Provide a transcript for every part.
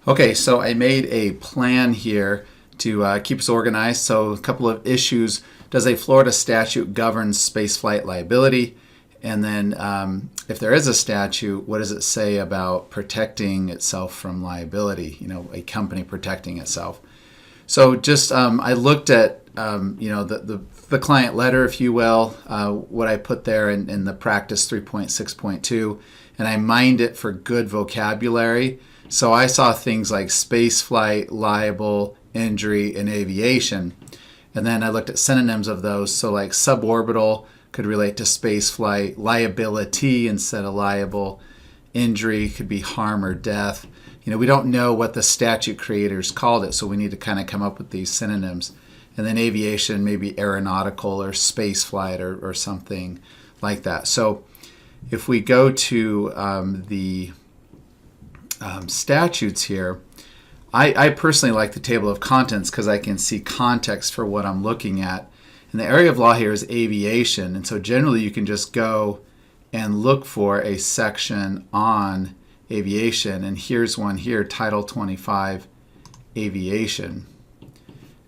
Okay, so I made a plan here to keep us organized. So a couple of issues. Does a Florida statute govern spaceflight liability? And then if there is a statute, what does it say about protecting itself from liability? A company protecting itself. So just I looked at the client letter, if you will, what I put there in the practice 3.6.2, and I mined it for good vocabulary. So I saw things like spaceflight, liable, injury, and aviation. And then I looked at synonyms of those. So like suborbital could relate to spaceflight, liability instead of liable, injury could be harm or death. We don't know what the statute creators called it, so we need to kind of come up with these synonyms. And then aviation, maybe aeronautical or spaceflight or something like that. So if we go to the statutes here, I personally like the table of contents because I can see context for what I'm looking at. And the area of law here is aviation. And so generally you can just go and look for a section on aviation. And here's one here, Title 25, Aviation.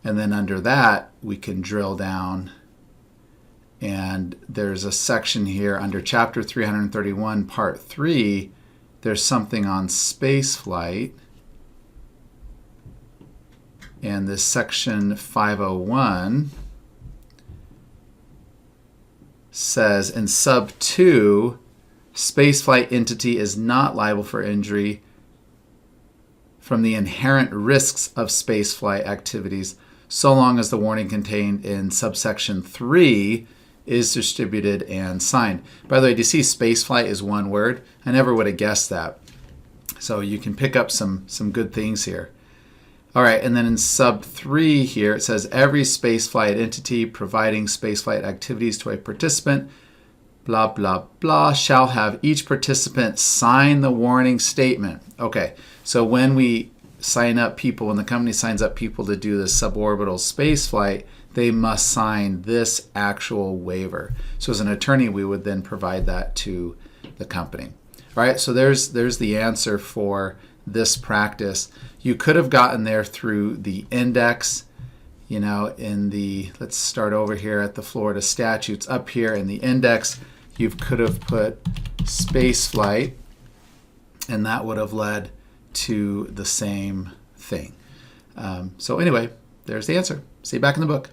And then under that, we can drill down. And there's a section here under Chapter 331, Part 3. There's something on spaceflight. And this section 501 says in sub 2, spaceflight entity is not liable for injury from the inherent risks of spaceflight activities so long as the warning contained in subsection 3 is distributed and signed. By the way, do you see spaceflight is one word? I never would have guessed that. So you can pick up some good things here. All right, and then in sub 3 here, it says every spaceflight entity providing spaceflight activities to a participant, blah, blah, blah, shall have each participant sign the warning statement. Okay, so when we sign up people, when the company signs up people to do the suborbital spaceflight, they must sign this actual waiver. So as an attorney, we would then provide that to the company. All right, so there's the answer for this practice. You could have gotten there through the index, let's start over here at the Florida statutes. Up here in the index, you could have put spaceflight, and that would have led to the same thing. So anyway, there's the answer. See you back in the book.